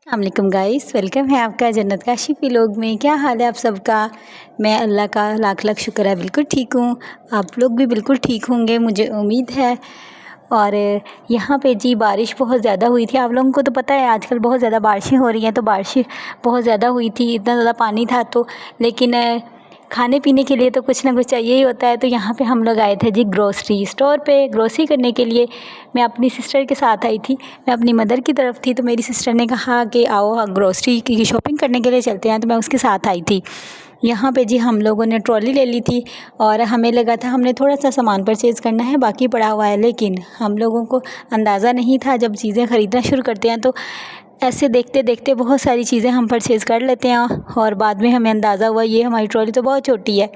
अस्सलामुअलैकुम guys, welcome है आपका जन्नत काशी व्लॉग में। क्या हाल है आप सबका? मैं अल्लाह का लाख लाख शुक्र है बिल्कुल ठीक हूँ। आप लोग भी बिल्कुल ठीक होंगे, मुझे उम्मीद है। और यहाँ पे जी बारिश बहुत ज़्यादा हुई थी। आप लोगों को तो पता है आजकल बहुत ज़्यादा बारिशें हो रही हैं, तो बारिश बहुत ज़्यादा हुई थी, इतना ज़्यादा पानी था। तो लेकिन खाने पीने के लिए तो कुछ ना कुछ चाहिए ही होता है। तो यहाँ पे हम लोग आए थे जी ग्रोसरी स्टोर पे ग्रोसरी करने के लिए। मैं अपनी सिस्टर के साथ आई थी, मैं अपनी मदर की तरफ थी। तो मेरी सिस्टर ने कहा कि आओ ग्रोसरी की शॉपिंग करने के लिए चलते हैं, तो मैं उसके साथ आई थी। यहाँ पे जी हम लोगों ने ट्रॉली ले ली थी और हमें लगा था हमने थोड़ा सा सामान परचेज़ करना है, बाकी पड़ा हुआ है। लेकिन हम लोगों को अंदाज़ा नहीं था, जब चीज़ें ख़रीदना शुरू करते हैं तो ऐसे देखते देखते बहुत सारी चीज़ें हम परचेज़ कर लेते हैं और बाद में हमें अंदाज़ा हुआ ये हमारी ट्रॉली तो बहुत छोटी है।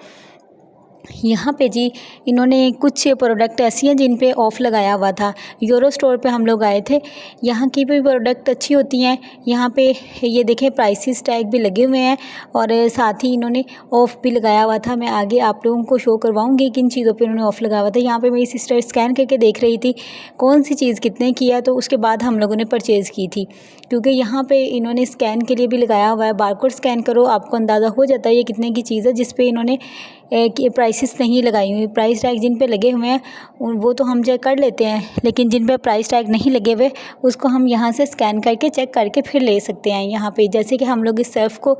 यहाँ पे जी इन्होंने कुछ प्रोडक्ट ऐसी हैं जिन पे ऑफ़ लगाया हुआ था। यूरो स्टोर पे हम लोग आए थे। यहाँ की भी प्रोडक्ट अच्छी होती हैं। यहाँ पे ये देखें प्राइसेस टैग भी लगे हुए हैं और साथ ही इन्होंने ऑफ़ भी लगाया हुआ था। मैं आगे आप लोगों को शो करवाऊँगी किन चीज़ों पे इन्होंने ऑफ़ लगाया हुआ था। यहाँ पे मेरी सिस्टर स्कैन करके देख रही थी कौन सी चीज़ कितने की है, तो उसके बाद हम लोगों ने परचेज़ की थी। क्योंकि यहाँ पे इन्होंने स्कैन के लिए भी लगाया हुआ है, बारकोड स्कैन करो आपको अंदाज़ा हो जाता है ये कितने की चीज़ है। जिस पे इन्होंने प्राइसेस नहीं लगाई हुई, प्राइस टैग जिन पे लगे हुए हैं वो तो हम चेक कर लेते हैं, लेकिन जिन पे प्राइस टैग नहीं लगे हुए उसको हम यहाँ से स्कैन करके चेक करके फिर ले सकते हैं। यहाँ पे जैसे कि हम लोग इस सर्फ़ को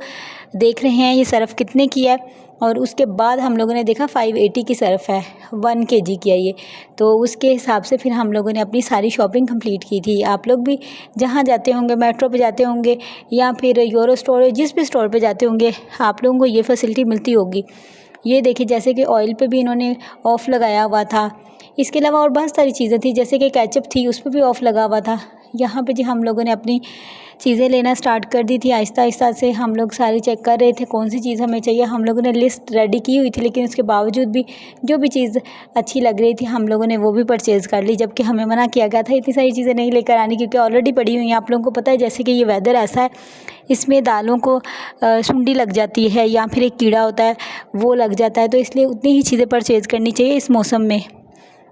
देख रहे हैं, ये सर्फ़ कितने की है, और उसके बाद हम लोगों ने देखा 580 की सर्फ़ है, 1 kg की है ये। तो उसके हिसाब से फिर हम लोगों ने अपनी सारी शॉपिंग कंप्लीट की थी। आप लोग भी जहाँ जाते होंगे, मेट्रो पे जाते होंगे या फिर यूरो स्टोर, जिस भी स्टोर पे जाते होंगे, आप लोगों को ये फैसिलिटी मिलती होगी। ये देखिए जैसे कि ऑयल पे भी इन्होंने ऑफ़ लगाया हुआ था। इसके अलावा और बहुत सारी चीज़ें थी, जैसे कि केचप थी उस पे भी ऑफ़ लगा हुआ था। यहाँ पे जी हम लोगों ने अपनी चीज़ें लेना स्टार्ट कर दी थी। आहिस्ता आहिस्ता से हम लोग सारी चेक कर रहे थे कौन सी चीज़ हमें चाहिए। हम लोगों ने लिस्ट रेडी की हुई थी, लेकिन उसके बावजूद भी जो भी चीज़ अच्छी लग रही थी हम लोगों ने वो भी परचेज़ कर ली, जबकि हमें मना किया गया था इतनी सारी चीज़ें नहीं लेकर आनी, क्योंकि ऑलरेडी पड़ी हुई हैं। आप लोगों को पता है जैसे कि ये वेदर ऐसा है, इसमें दालों को सुंडी लग जाती है या फिर एक कीड़ा होता है वो लग जाता है। तो इसलिए उतनी ही चीज़ें परचेज़ करनी चाहिए इस मौसम में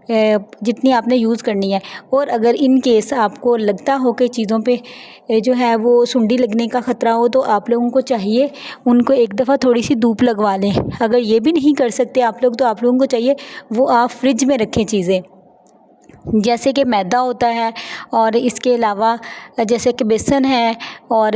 जितनी आपने यूज़ करनी है। और अगर इन केस आपको लगता हो कि चीज़ों पे जो है वो सुंडी लगने का ख़तरा हो, तो आप लोगों को चाहिए उनको एक दफ़ा थोड़ी सी धूप लगवा लें। अगर ये भी नहीं कर सकते आप लोग, तो आप लोगों को चाहिए वो आप फ्रिज में रखें चीज़ें, जैसे कि मैदा होता है और इसके अलावा जैसे कि बेसन है और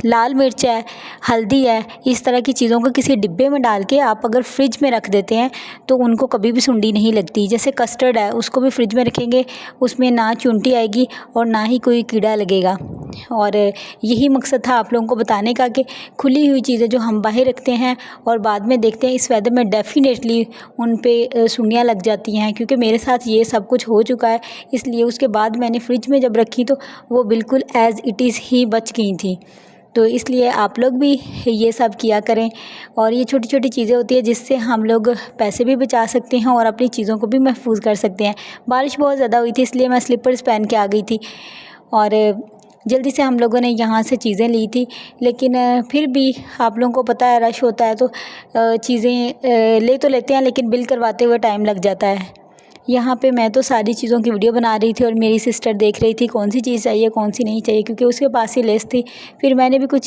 लाल मिर्च है, हल्दी है, इस तरह की चीज़ों को किसी डिब्बे में डाल के आप अगर फ्रिज में रख देते हैं तो उनको कभी भी सुंडी नहीं लगती। जैसे कस्टर्ड है, उसको भी फ्रिज में रखेंगे, उसमें ना चुंटी आएगी और ना ही कोई कीड़ा लगेगा। और यही मकसद था आप लोगों को बताने का कि खुली हुई चीज़ें जो हम बाहर रखते हैं और बाद में देखते हैं इस वेदर में डेफ़िनेटली उन पे सुंडियाँ लग जाती हैं, क्योंकि मेरे साथ ये सब कुछ हो चुका है। इसलिए उसके बाद मैंने फ्रिज में जब रखी तो वो बिल्कुल एज़ इट इज़ ही बच गई थी। तो इसलिए आप लोग भी ये सब किया करें। और ये छोटी छोटी चीज़ें होती हैं जिससे हम लोग पैसे भी बचा सकते हैं और अपनी चीज़ों को भी महफूज कर सकते हैं। बारिश बहुत ज़्यादा हुई थी, इसलिए मैं स्लीपर्स पहन के आ गई थी और जल्दी से हम लोगों ने यहाँ से चीज़ें ली थी। लेकिन फिर भी आप लोगों को पता है रश होता है, तो चीज़ें ले तो लेते हैं, लेकिन बिल करवाते हुए टाइम लग जाता है। यहाँ पे मैं तो सारी चीज़ों की वीडियो बना रही थी और मेरी सिस्टर देख रही थी कौन सी चीज़ चाहिए कौन सी नहीं चाहिए, क्योंकि उसके पास ही लिस्ट थी। फिर मैंने भी कुछ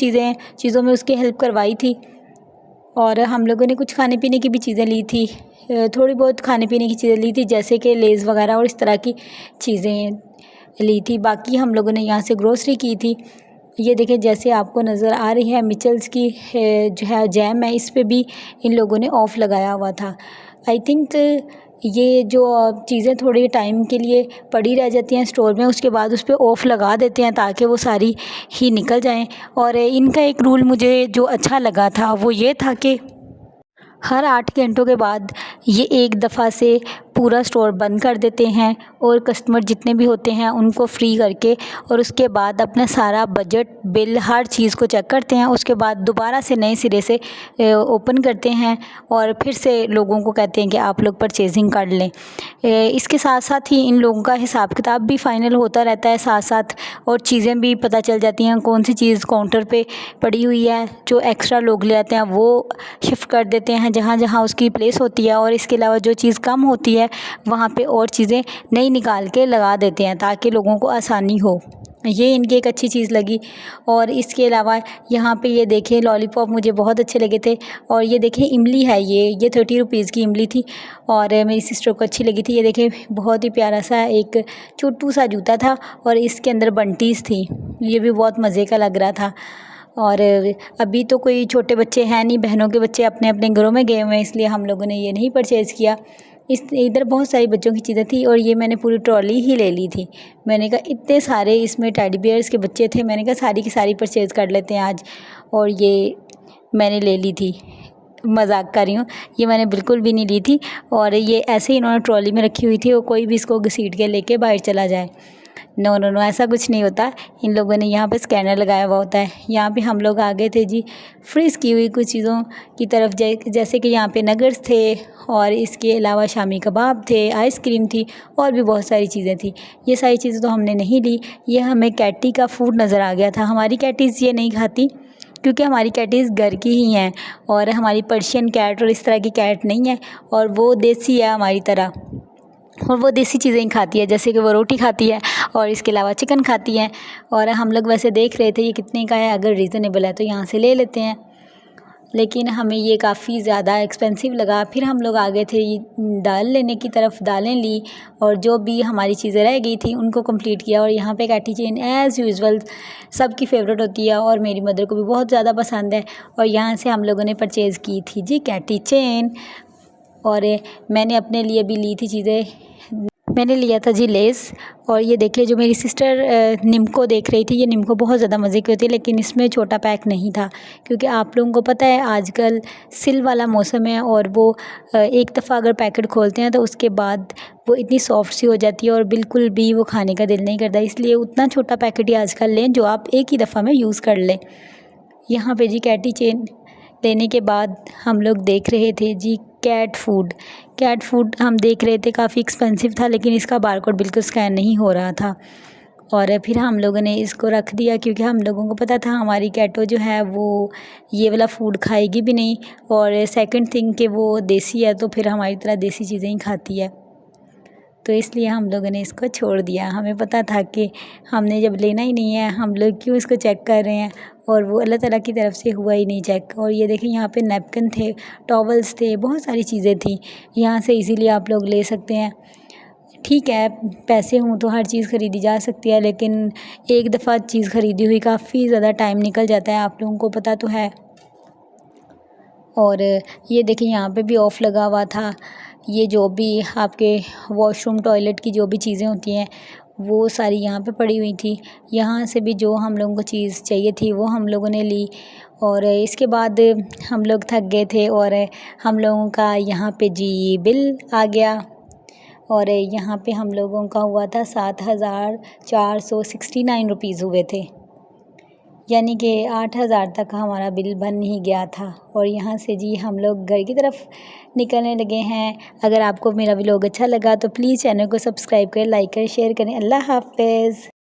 चीज़ों में उसकी हेल्प करवाई थी और हम लोगों ने कुछ खाने पीने की भी चीज़ें ली थी, थोड़ी बहुत खाने पीने की चीज़ें ली थी, जैसे कि लेज़ वगैरह और इस तरह की चीज़ें ली थी। बाकी हम लोगों ने यहाँ से ग्रोसरी की थी। ये देखें जैसे आपको नज़र आ रही है मिचल्स की जो है जैम है, इस पे भी इन लोगों ने ऑफ़ लगाया हुआ था। आई थिंक ये जो चीज़ें थोड़ी टाइम के लिए पड़ी रह जाती हैं स्टोर में, उसके बाद उस पे ऑफ़ लगा देते हैं ताकि वो सारी ही निकल जाएं। और इनका एक रूल मुझे जो अच्छा लगा था वो ये था कि हर 8 घंटों के बाद ये एक दफ़ा से पूरा स्टोर बंद कर देते हैं और कस्टमर जितने भी होते हैं उनको फ्री करके, और उसके बाद अपना सारा बजट बिल हर चीज़ को चेक करते हैं। उसके बाद दोबारा से नए सिरे से ओपन करते हैं और फिर से लोगों को कहते हैं कि आप लोग परचेजिंग कर लें। इसके साथ साथ ही इन लोगों का हिसाब किताब भी फ़ाइनल होता रहता है साथ साथ, और चीज़ें भी पता चल जाती हैं कौन सी चीज़ काउंटर पे पड़ी हुई है। जो एक्स्ट्रा लोग ले आते हैं वो शिफ्ट कर देते हैं जहाँ जहाँ उसकी प्लेस होती है, और इसके अलावा जो चीज़ कम होती है वहाँ पे और चीज़ें नई निकाल के लगा देते हैं ताकि लोगों को आसानी हो। ये इनकी एक अच्छी चीज़ लगी। और इसके अलावा यहाँ पे ये देखें लॉलीपॉप मुझे बहुत अच्छे लगे थे। और ये देखें इमली है, ये 30 रुपीज़ की इमली थी और मेरी सिस्टर को अच्छी लगी थी। ये देखें बहुत ही प्यारा सा एक छोटू सा जूता था और इसके अंदर बंटीज़ थी, ये भी बहुत मज़े का लग रहा था। और अभी तो कोई छोटे बच्चे हैं नहीं, बहनों के बच्चे अपने अपने घरों में गए हुए हैं, इसलिए हम लोगों ने ये नहीं परचेज़ किया। इधर बहुत सारी बच्चों की चीज़ें थी और ये मैंने पूरी ट्रॉली ही ले ली थी। मैंने कहा इतने सारे इसमें टेडी बियर्स के बच्चे थे, मैंने कहा सारी की सारी परचेज़ कर लेते हैं आज, और ये मैंने ले ली थी। मजाक कर रही हूँ, ये मैंने बिल्कुल भी नहीं ली थी और ये ऐसे ही इन्होंने ट्रॉली में रखी हुई थी और कोई भी इसको घसीट के लेके बाहर चला जाए। नो नो नो, ऐसा कुछ नहीं होता। इन लोगों ने यहाँ पे स्कैनर लगाया हुआ होता है। यहाँ पे हम लोग आ गए थे जी फ्रीज़ की हुई कुछ चीज़ों की तरफ, जैसे कि यहाँ पे नगर्स थे और इसके अलावा शामी कबाब थे, आइसक्रीम थी और भी बहुत सारी चीज़ें थी। ये सारी चीज़ें तो हमने नहीं ली। ये हमें कैटी का फूड नज़र आ गया था। हमारी कैटीज़ ये नहीं खाती क्योंकि हमारी कैटीज़ घर की ही हैं और हमारी पर्शियन कैट और इस तरह की कैट नहीं है, और वो देसी है हमारी तरह, और वो देसी चीज़ें ही खाती है, जैसे कि वो रोटी खाती है और इसके अलावा चिकन खाती है। और हम लोग वैसे देख रहे थे ये कितने का है, अगर रीज़नेबल है तो यहाँ से ले लेते हैं, लेकिन हमें ये काफ़ी ज़्यादा एक्सपेंसिव लगा। फिर हम लोग आ गए थे दाल लेने की तरफ, दालें ली और जो भी हमारी चीज़ें रह गई थी उनको कंप्लीट किया। और यहाँ पे कैटी चेन एज़ यूजुअल सबकी फ़ेवरेट होती है और मेरी मदर को भी बहुत ज़्यादा पसंद है, और यहाँ से हम लोगों ने परचेज़ की थी जी कैटी चेन। और मैंने अपने लिए भी ली थी चीज़ें, मैंने लिया था जी लेस। और ये देखिए जो मेरी सिस्टर निम्को देख रही थी, ये निम्को बहुत ज़्यादा मज़े की होती है, लेकिन इसमें छोटा पैक नहीं था क्योंकि आप लोगों को पता है आजकल सिल वाला मौसम है और वो एक दफ़ा अगर पैकेट खोलते हैं तो उसके बाद वो इतनी सॉफ्ट सी हो जाती है और बिल्कुल भी वो खाने का दिल नहीं करता, इसलिए उतना छोटा पैकेट ही आजकल लें जो आप एक ही दफ़ा में यूज़ कर लें। यहाँ पे जी कैटी चेन लेने के बाद हम लोग देख रहे थे जी कैट फूड हम देख रहे थे, काफ़ी एक्सपेंसिव था लेकिन इसका बारकोड बिल्कुल स्कैन नहीं हो रहा था। और फिर हम लोगों ने इसको रख दिया क्योंकि हम लोगों को पता था हमारी कैटो जो है वो ये वाला फ़ूड खाएगी भी नहीं, और सेकंड थिंग कि वो देसी है तो फिर हमारी तरह देसी चीज़ें ही खाती है, तो इसलिए हम लोगों ने इसको छोड़ दिया। हमें पता था कि हमने जब लेना ही नहीं है हम लोग क्यों इसको चेक कर रहे हैं, और वो अल्लाह ताला की तरफ से हुआ ही नहीं चेक। और ये देखें यहाँ पे नैपकिन थे, टॉवल्स थे, बहुत सारी चीज़ें थी, यहाँ से इजीली आप लोग ले सकते हैं। ठीक है पैसे हों तो हर चीज़ ख़रीदी जा सकती है, लेकिन एक दफ़ा चीज़ ख़रीदी हुई काफ़ी ज़्यादा टाइम निकल जाता है, आप लोगों को पता तो है। और ये देखिए यहाँ पे भी ऑफ़ लगा हुआ था। ये जो भी आपके वॉशरूम टॉयलेट की जो भी चीज़ें होती हैं वो सारी यहाँ पे पड़ी हुई थी। यहाँ से भी जो हम लोगों को चीज़ चाहिए थी वो हम लोगों ने ली, और इसके बाद हम लोग थक गए थे और हम लोगों का यहाँ पे जी बिल आ गया। और यहाँ पे हम लोगों का हुआ था 7,469 रुपीज़ हुए थे, यानी कि 8,000 तक हमारा बिल बन ही गया था। और यहाँ से जी हम लोग घर की तरफ निकलने लगे हैं। अगर आपको मेरा व्लॉग अच्छा लगा तो प्लीज़ चैनल को सब्सक्राइब करें, लाइक करें, शेयर करें। अल्लाह हाफ़िज़।